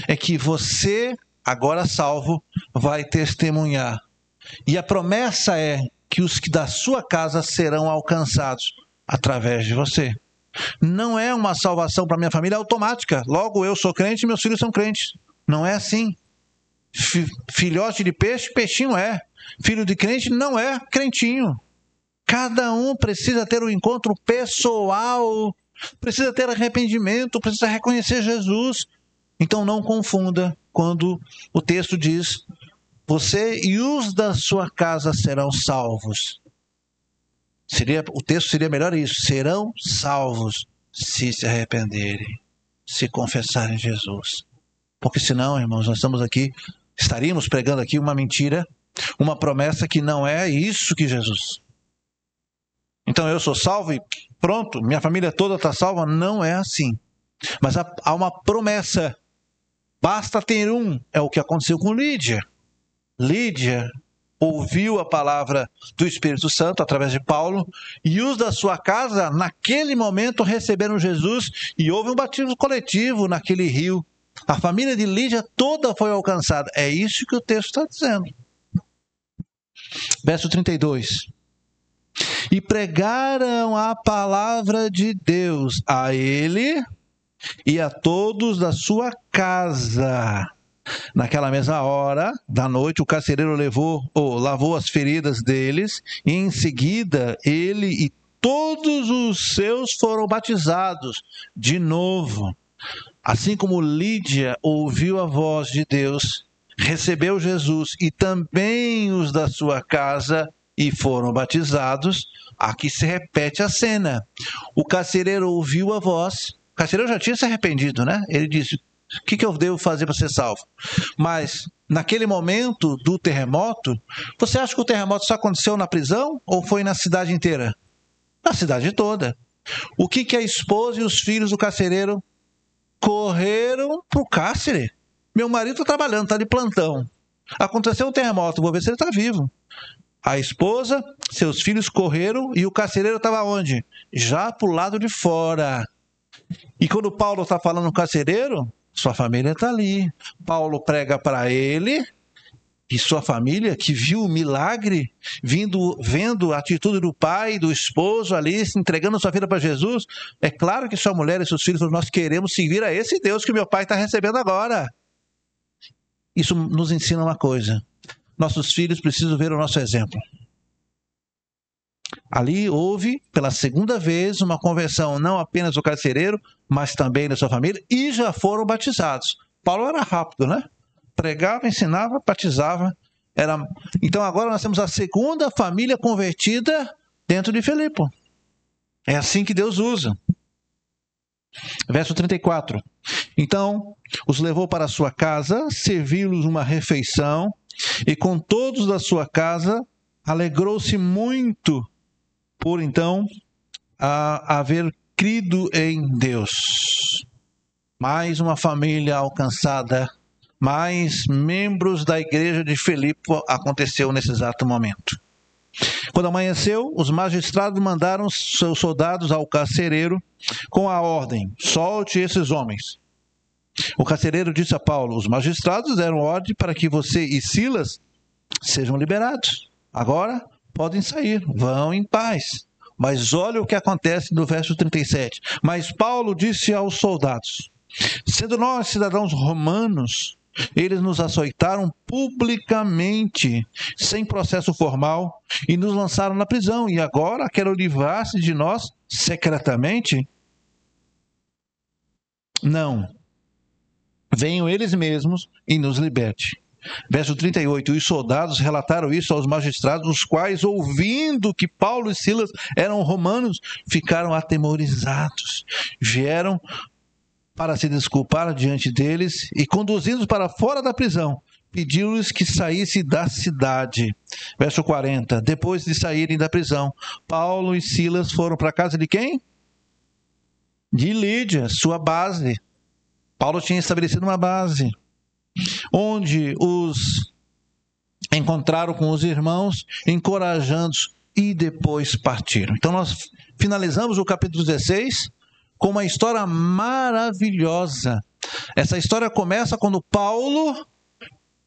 é que você, agora salvo, vai testemunhar. E a promessa é que os que da sua casa serão alcançados através de você. Não é uma salvação para minha família automática. Logo eu sou crente e meus filhos são crentes. Não é assim. Filhote de peixe, peixinho é. Filho de crente não é crentinho. Cada um precisa ter um encontro pessoal, precisa ter arrependimento, precisa reconhecer Jesus. Então não confunda quando o texto diz, você e os da sua casa serão salvos. O texto seria melhor isso, serão salvos se arrependerem, se confessarem Jesus. Porque senão, irmãos, nós estaríamos pregando aqui uma mentira, uma promessa que não é isso que Jesus. Então eu sou salvo e pronto, minha família toda está salva. Não é assim. Mas há uma promessa. Basta ter um. É o que aconteceu com Lídia. Lídia ouviu a palavra do Espírito Santo através de Paulo e os da sua casa, naquele momento, receberam Jesus e houve um batismo coletivo naquele rio. A família de Lídia toda foi alcançada. É isso que o texto está dizendo. Verso 32. E pregaram a palavra de Deus a ele e a todos da sua casa. Naquela mesma hora da noite, o carcereiro lavou as feridas deles, e em seguida ele e todos os seus foram batizados de novo. Assim como Lídia ouviu a voz de Deus, recebeu Jesus e também os da sua casa, e foram batizados. Aqui se repete a cena. O carcereiro ouviu a voz. O carcereiro já tinha se arrependido, né? Ele disse: o que eu devo fazer para ser salvo? Mas, naquele momento do terremoto, você acha que o terremoto só aconteceu na prisão ou foi na cidade inteira? Na cidade toda. O que a esposa e os filhos do carcereiro correram para o cárcere? Meu marido está trabalhando, está de plantão. Aconteceu um terremoto, vou ver se ele está vivo. A esposa, seus filhos correram e o carcereiro estava onde? Já para o lado de fora. E quando Paulo está falando com o carcereiro, sua família está ali. Paulo prega para ele e sua família, que viu o milagre, vendo a atitude do pai, do esposo ali, se entregando sua vida para Jesus. É claro que sua mulher e seus filhos, nós queremos seguir a esse Deus que meu pai está recebendo agora. Isso nos ensina uma coisa: nossos filhos precisam ver o nosso exemplo. Ali houve, pela segunda vez, uma conversão não apenas do carcereiro, mas também da sua família, e já foram batizados. Paulo era rápido, né? Pregava, ensinava, batizava. Então agora nós temos a segunda família convertida dentro de Filipe. É assim que Deus usa. Verso 34. Então os levou para a sua casa, serviu-lhes uma refeição, e com todos da sua casa alegrou-se muito por então haver crido em Deus. Mais uma família alcançada, mais membros da igreja de Filipe aconteceu nesse exato momento. Quando amanheceu, os magistrados mandaram seus soldados ao carcereiro com a ordem: solte esses homens. O carcereiro disse a Paulo: os magistrados deram ordem para que você e Silas sejam liberados. Agora podem sair, vão em paz. Mas olha o que acontece no verso 37. Mas Paulo disse aos soldados: sendo nós cidadãos romanos, eles nos açoitaram publicamente, sem processo formal, e nos lançaram na prisão. E agora querem livrar-se de nós secretamente? Não. Venham eles mesmos e nos liberte. Verso 38, os soldados relataram isso aos magistrados, os quais, ouvindo que Paulo e Silas eram romanos, ficaram atemorizados. Vieram para se desculpar diante deles e, conduzindo-os para fora da prisão, pediu-lhes que saísse da cidade. Verso 40, depois de saírem da prisão, Paulo e Silas foram para a casa de quem? De Lídia, sua base. Paulo tinha estabelecido uma base, onde os encontraram com os irmãos, encorajando-os, e depois partiram. Então nós finalizamos o capítulo 16 com uma história maravilhosa. Essa história começa quando Paulo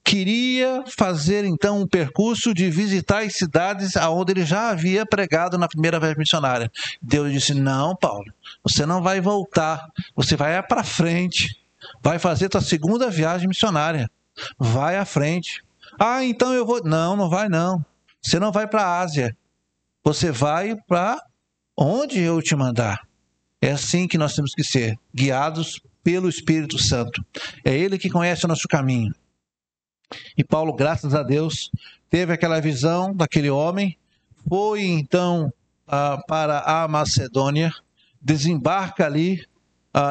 queria fazer então um percurso de visitar as cidades aonde ele já havia pregado na primeira viagem missionária. Deus disse: não, Paulo, você não vai voltar, você vai para frente, vai fazer tua segunda viagem missionária, vai à frente. Ah, então eu vou. Não vai não, você não vai para a Ásia, você vai para onde eu te mandar. É assim que nós temos que ser, guiados pelo Espírito Santo. É Ele que conhece o nosso caminho. E Paulo, graças a Deus, teve aquela visão daquele homem, foi então para a Macedônia, desembarca ali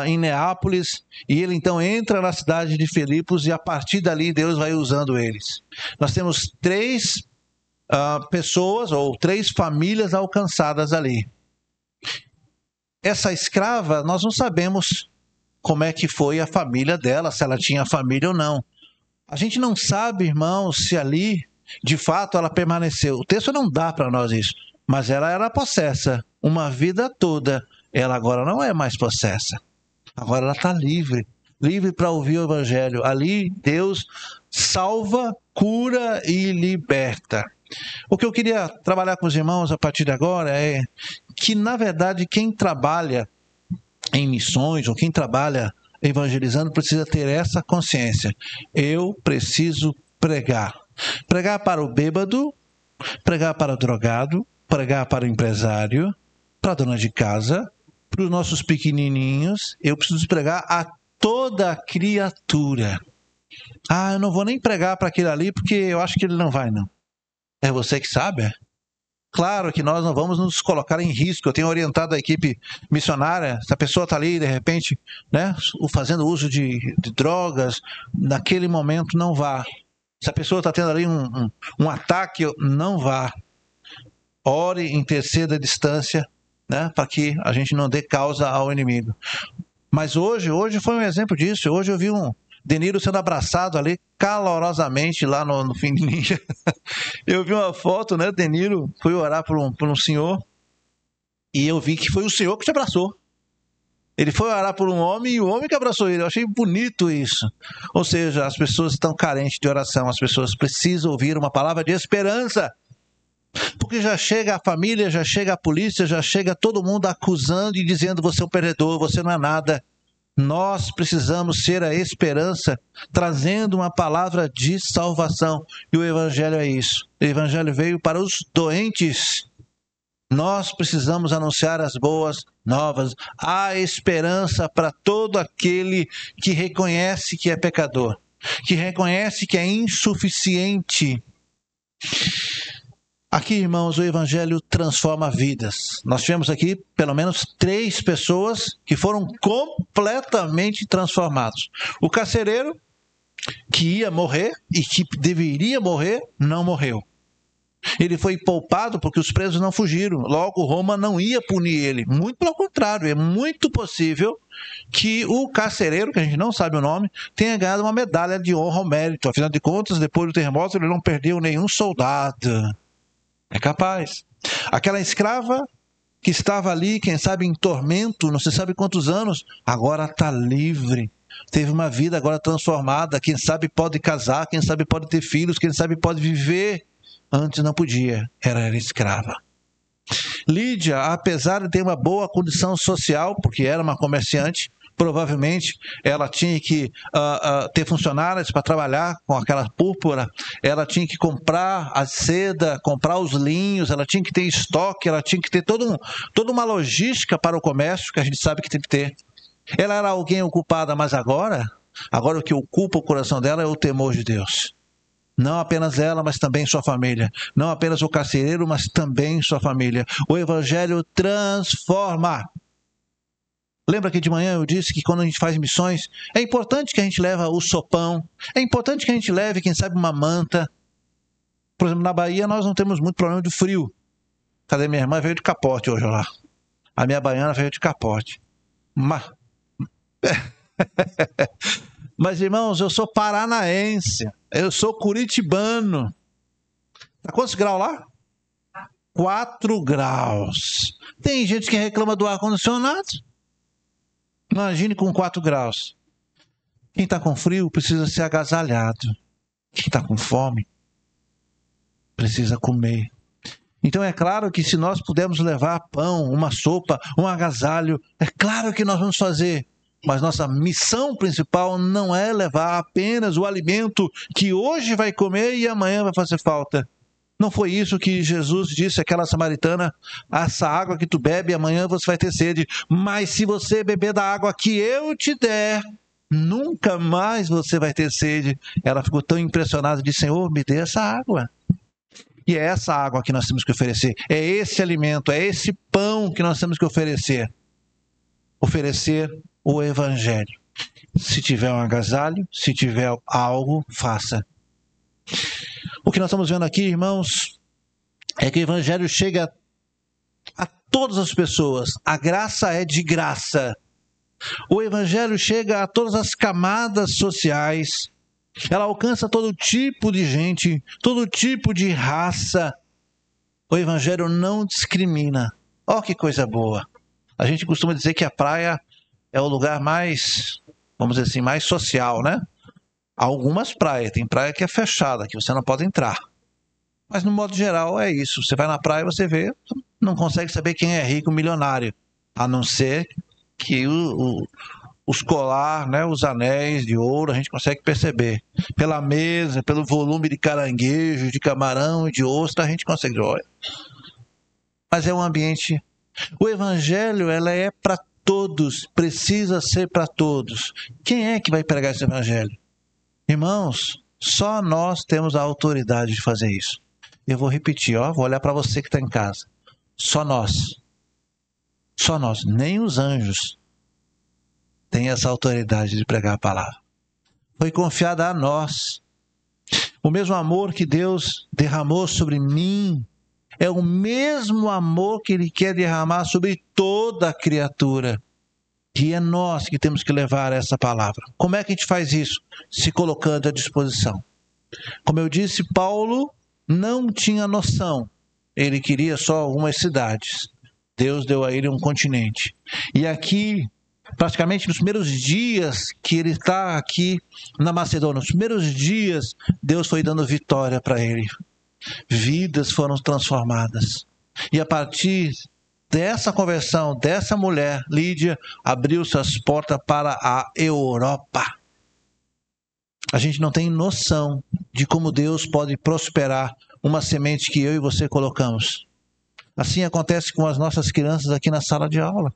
em Neápolis, e ele então entra na cidade de Filipos, e a partir dali Deus vai usando eles. Nós temos 3 pessoas, ou 3 famílias alcançadas ali. Essa escrava, nós não sabemos como é que foi a família dela, se ela tinha família ou não. A gente não sabe, irmãos, se ali, de fato, ela permaneceu. O texto não dá para nós isso, mas ela era possessa uma vida toda. Ela agora não é mais possessa. Agora ela está livre, livre para ouvir o evangelho. Ali Deus salva, cura e liberta. O que eu queria trabalhar com os irmãos a partir de agora é que, na verdade, quem trabalha em missões ou quem trabalha evangelizando precisa ter essa consciência. Eu preciso pregar. Pregar para o bêbado, pregar para o drogado, pregar para o empresário, para a dona de casa, para os nossos pequenininhos. Eu preciso pregar a toda criatura. Ah, eu não vou nem pregar para aquele ali porque eu acho que ele não vai, não. É você que sabe? Claro que nós não vamos nos colocar em risco. Eu tenho orientado a equipe missionária, se a pessoa está ali, de repente, né, fazendo uso de drogas, naquele momento não vá. Se a pessoa está tendo ali um ataque, não vá. Ore, interceda à distância, né, para que a gente não dê causa ao inimigo. Mas hoje foi um exemplo disso. Hoje eu vi De Niro sendo abraçado ali calorosamente lá no Fim de Ninja. Eu vi uma foto, né? De Niro foi orar por um senhor e eu vi que foi o senhor que te abraçou. Ele foi orar por um homem e o homem que abraçou ele. Eu achei bonito isso. Ou seja, as pessoas estão carentes de oração, as pessoas precisam ouvir uma palavra de esperança. Porque já chega a família, já chega a polícia, já chega todo mundo acusando e dizendo: você é um perdedor, você não é nada. Nós precisamos ser a esperança, trazendo uma palavra de salvação. E o Evangelho é isso. O Evangelho veio para os doentes. Nós precisamos anunciar as boas novas. Há esperança para todo aquele que reconhece que é pecador, que reconhece que é insuficiente. Aqui, irmãos, o Evangelho transforma vidas. Nós tivemos aqui pelo menos 3 pessoas que foram completamente transformados. O carcereiro, que ia morrer e que deveria morrer, não morreu. Ele foi poupado porque os presos não fugiram. Logo, Roma não ia punir ele. Muito pelo contrário, é muito possível que o carcereiro, que a gente não sabe o nome, tenha ganhado uma medalha de honra ao mérito. Afinal de contas, depois do terremoto, ele não perdeu nenhum soldado. É capaz. Aquela escrava que estava ali, quem sabe em tormento, não se sabe quantos anos, agora está livre. Teve uma vida agora transformada. Quem sabe pode casar, quem sabe pode ter filhos, quem sabe pode viver. Antes não podia, era escrava. Lídia, apesar de ter uma boa condição social, porque era uma comerciante, provavelmente ela tinha que ter funcionários para trabalhar com aquela púrpura, ela tinha que comprar a seda, comprar os linhos, ela tinha que ter estoque, ela tinha que ter toda uma logística para o comércio, que a gente sabe que tem que ter. Ela era alguém ocupada, mas agora o que ocupa o coração dela é o temor de Deus. Não apenas ela, mas também sua família. Não apenas o carcereiro, mas também sua família. O Evangelho transforma. Lembra que de manhã eu disse que quando a gente faz missões, é importante que a gente leve o sopão, é importante que a gente leve, quem sabe, uma manta. Por exemplo, na Bahia nós não temos muito problema de frio. Cadê minha irmã? Veio de capote hoje lá. A minha baiana veio de capote. Mas, irmãos, eu sou paranaense, eu sou curitibano. Tá quantos graus lá? 4 graus. Tem gente que reclama do ar-condicionado. Imagine com 4 graus. Quem está com frio precisa ser agasalhado. Quem está com fome precisa comer. Então é claro que se nós pudermos levar pão, uma sopa, um agasalho, é claro que nós vamos fazer. Mas nossa missão principal não é levar apenas o alimento que hoje vai comer e amanhã vai fazer falta. Não foi isso que Jesus disse àquela samaritana: essa água que tu bebe, amanhã você vai ter sede. Mas se você beber da água que eu te der, nunca mais você vai ter sede. Ela ficou tão impressionada e disse: Senhor, me dê essa água. E é essa água que nós temos que oferecer. É esse alimento, é esse pão que nós temos que oferecer. Oferecer o Evangelho. Se tiver um agasalho, se tiver algo, faça. O que nós estamos vendo aqui, irmãos, é que o Evangelho chega a todas as pessoas. A graça é de graça. O Evangelho chega a todas as camadas sociais. Ela alcança todo tipo de gente, todo tipo de raça. O Evangelho não discrimina. Ó, que coisa boa. A gente costuma dizer que a praia é o lugar mais, vamos dizer assim, mais social, né? Algumas praias, tem praia que é fechada, que você não pode entrar. Mas no modo geral é isso. Você vai na praia e você vê, não consegue saber quem é rico, milionário. A não ser que os colar, né, os anéis de ouro, a gente consegue perceber. Pela mesa, pelo volume de caranguejo, de camarão, de ostra, a gente consegue olhar. Mas é um ambiente... O Evangelho, ela é para todos, precisa ser para todos. Quem é que vai pregar esse Evangelho? Irmãos, só nós temos a autoridade de fazer isso. Eu vou repetir, ó, vou olhar para você que está em casa. Só nós, nem os anjos têm essa autoridade de pregar a palavra. Foi confiada a nós. O mesmo amor que Deus derramou sobre mim é o mesmo amor que Ele quer derramar sobre toda a criatura. E é nós que temos que levar essa palavra. Como é que a gente faz isso? Se colocando à disposição. Como eu disse, Paulo não tinha noção. Ele queria só algumas cidades. Deus deu a ele um continente. E aqui, praticamente nos primeiros dias que ele está aqui na Macedônia, nos primeiros dias, Deus foi dando vitória para ele. Vidas foram transformadas. E a partir dessa conversão, dessa mulher, Lídia, abriu-se as portas para a Europa. A gente não tem noção de como Deus pode prosperar uma semente que eu e você colocamos. Assim acontece com as nossas crianças aqui na sala de aula.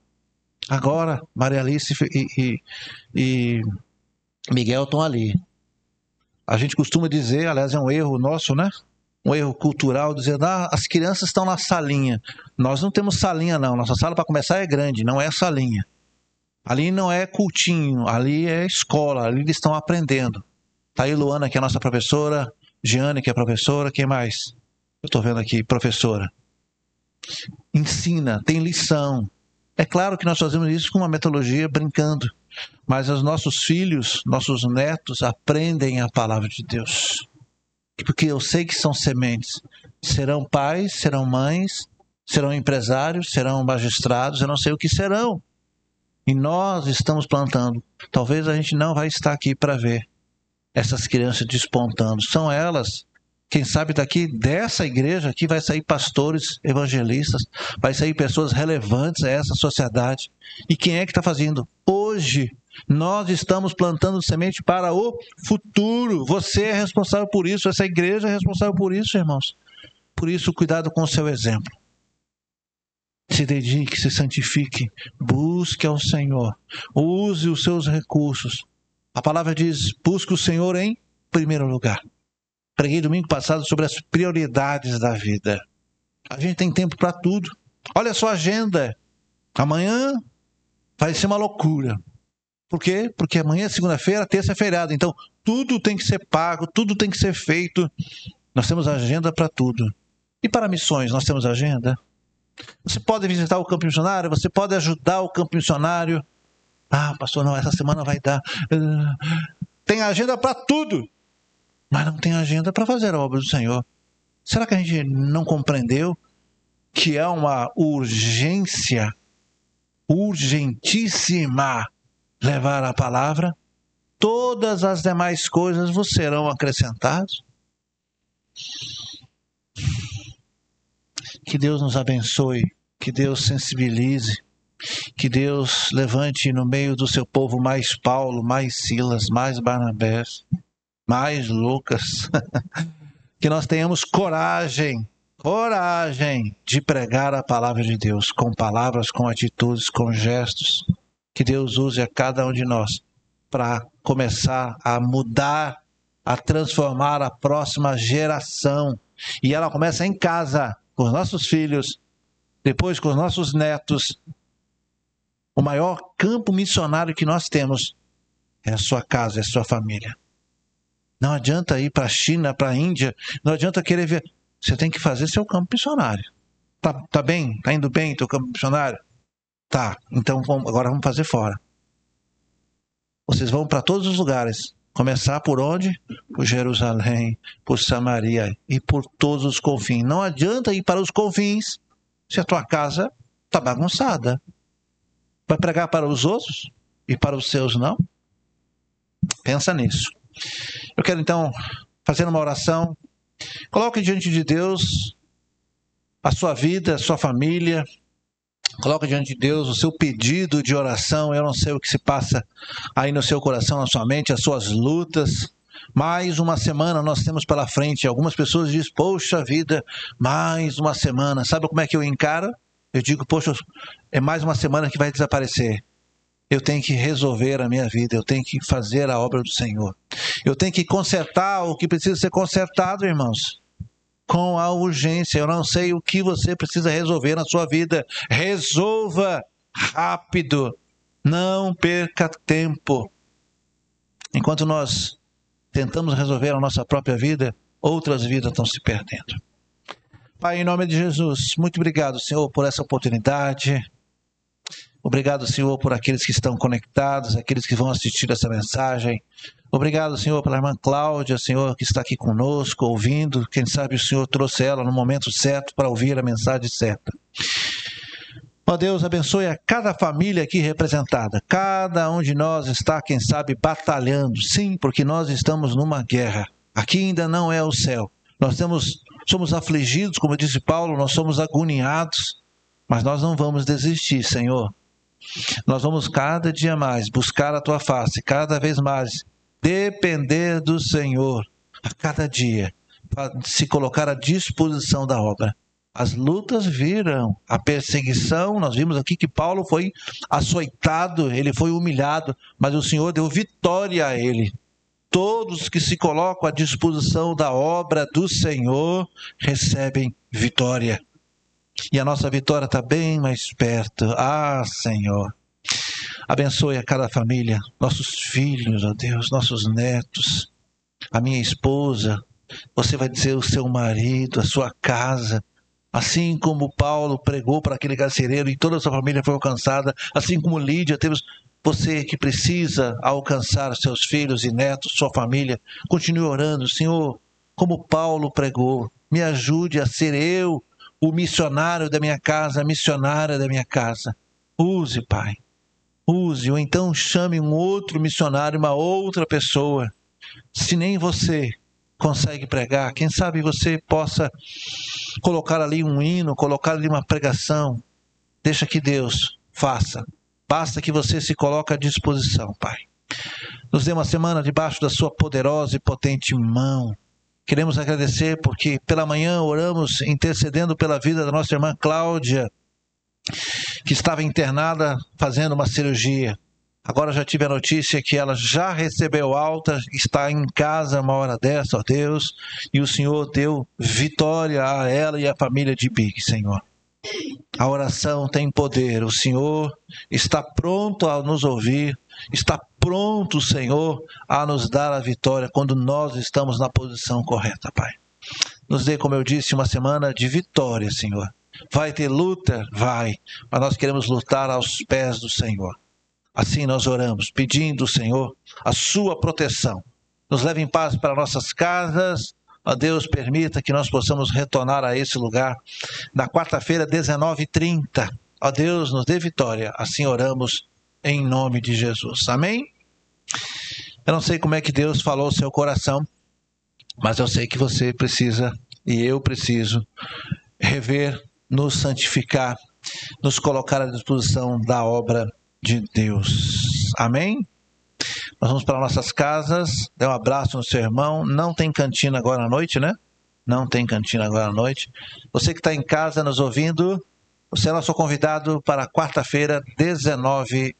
Agora, Maria Alice e Miguel estão ali. A gente costuma dizer, aliás, é um erro nosso, né? Um erro cultural, dizer, as crianças estão na salinha. Nós não temos salinha, não. Nossa sala, para começar, é grande, não é salinha. Ali não é cultinho, ali é escola, ali eles estão aprendendo. Está aí Luana, que é a nossa professora, Giane, que é professora, quem mais? Eu estou vendo aqui, professora. Ensina, tem lição. É claro que nós fazemos isso com uma metodologia brincando, mas os nossos filhos, nossos netos aprendem a palavra de Deus. Porque eu sei que são sementes. Serão pais, serão mães, serão empresários, serão magistrados, eu não sei o que serão. E nós estamos plantando. Talvez a gente não vai estar aqui para ver essas crianças despontando. São elas. Quem sabe daqui dessa igreja aqui vai sair pastores, evangelistas, vai sair pessoas relevantes a essa sociedade. E quem é que está fazendo? Hoje, nós estamos plantando semente para o futuro. Você é responsável por isso, essa igreja é responsável por isso, irmãos. Por isso, cuidado com o seu exemplo. Se dedique, se santifique, busque ao Senhor, use os seus recursos. A palavra diz, busque o Senhor em primeiro lugar. Preguei domingo passado sobre as prioridades da vida. A gente tem tempo para tudo. Olha a sua agenda. Amanhã vai ser uma loucura. Por quê? Porque amanhã é segunda-feira, terça é feriado. Então, tudo tem que ser pago, tudo tem que ser feito. Nós temos agenda para tudo. E para missões, nós temos agenda? Você pode visitar o campo missionário, você pode ajudar o campo missionário. Ah, pastor, não, essa semana vai dar. Tem agenda para tudo, mas não tem agenda para fazer a obra do Senhor. Será que a gente não compreendeu que é uma urgência, urgentíssima, levar a palavra? Todas as demais coisas vos serão acrescentadas. Que Deus nos abençoe, que Deus sensibilize, que Deus levante no meio do seu povo mais Paulo, mais Silas, mais Barnabés, mais Lucas. Que nós tenhamos coragem de pregar a palavra de Deus, com palavras, com atitudes, com gestos. Que Deus use a cada um de nós para começar a mudar, a transformar a próxima geração. E ela começa em casa, com os nossos filhos, depois com os nossos netos. O maior campo missionário que nós temos é a sua casa, é a sua família. Não adianta ir para a China, para a Índia, não adianta querer ver. Você tem que fazer seu campo missionário. Tá bem? Tá indo bem teu campo missionário? Tá, então agora vamos fazer fora. Vocês vão para todos os lugares. Começar por onde? Por Jerusalém, por Samaria e por todos os confins. Não adianta ir para os confins se a tua casa está bagunçada. Vai pregar para os outros e para os seus não? Pensa nisso. Eu quero então fazer uma oração. Coloque diante de Deus a sua vida, a sua família. Coloque diante de Deus o seu pedido de oração. Eu não sei o que se passa aí no seu coração, na sua mente, as suas lutas. Mais uma semana nós temos pela frente. Algumas pessoas dizem, poxa vida, mais uma semana. Sabe como é que eu encaro? Eu digo, poxa, é mais uma semana que vai desaparecer. Eu tenho que resolver a minha vida, eu tenho que fazer a obra do Senhor. Eu tenho que consertar o que precisa ser consertado, irmãos. com a urgência. Eu não sei o que você precisa resolver na sua vida. Resolva rápido. Não perca tempo. Enquanto nós tentamos resolver a nossa própria vida, outras vidas estão se perdendo. Pai, em nome de Jesus, muito obrigado, Senhor, por essa oportunidade. Obrigado, Senhor, por aqueles que estão conectados, aqueles que vão assistir essa mensagem. Obrigado, Senhor, pela irmã Cláudia, Senhor, que está aqui conosco, ouvindo. Quem sabe o Senhor trouxe ela no momento certo para ouvir a mensagem certa. Ó Deus, abençoe a cada família aqui representada. Cada um de nós está, quem sabe, batalhando. Sim, porque nós estamos numa guerra. Aqui ainda não é o céu. Nós somos afligidos, como disse Paulo, nós somos agoniados, mas nós não vamos desistir, Senhor. Nós vamos cada dia mais buscar a Tua face, cada vez mais depender do Senhor, a cada dia, para se colocar à disposição da obra. As lutas virão, a perseguição, nós vimos aqui que Paulo foi açoitado, ele foi humilhado, mas o Senhor deu vitória a ele. Todos que se colocam à disposição da obra do Senhor recebem vitória. E a nossa vitória está bem mais perto. Ah, Senhor, abençoe a cada família, nossos filhos, ó Deus, nossos netos, a minha esposa, você vai dizer o seu marido, a sua casa, assim como Paulo pregou para aquele carcereiro e toda a sua família foi alcançada, assim como Lídia, temos você que precisa alcançar seus filhos e netos, sua família, continue orando, Senhor, como Paulo pregou, me ajude a ser eu o missionário da minha casa, a missionária da minha casa. Use, Pai. Use, ou então chame um outro missionário, uma outra pessoa. Se nem você consegue pregar, quem sabe você possa colocar ali um hino, colocar ali uma pregação. Deixa que Deus faça. Basta que você se coloque à disposição, Pai. Nos dê uma semana debaixo da sua poderosa e potente mão. Queremos agradecer porque pela manhã oramos intercedendo pela vida da nossa irmã Cláudia, que estava internada fazendo uma cirurgia. Agora já tive a notícia que ela já recebeu alta, está em casa uma hora dessa, ó Deus, e o Senhor deu vitória a ela e a família de Big, Senhor. A oração tem poder, o Senhor está pronto a nos ouvir, está pronto, Senhor, a nos dar a vitória quando nós estamos na posição correta, Pai. Nos dê, como eu disse, uma semana de vitória, Senhor. Vai ter luta? Vai, mas nós queremos lutar aos pés do Senhor. Assim nós oramos, pedindo, Senhor, a sua proteção. Nos leve em paz para nossas casas. Ó Deus, permita que nós possamos retornar a esse lugar na quarta-feira, 19h30. Ó Deus, nos dê vitória. Assim oramos em nome de Jesus. Amém? Eu não sei como é que Deus falou ao seu coração, mas eu sei que você precisa e eu preciso rever, nos santificar, nos colocar à disposição da obra de Deus. Amém? Nós vamos para nossas casas. Dê um abraço no seu irmão. Não tem cantina agora à noite, né? Não tem cantina agora à noite. Você que está em casa nos ouvindo, você é nosso convidado para quarta-feira, 19h30.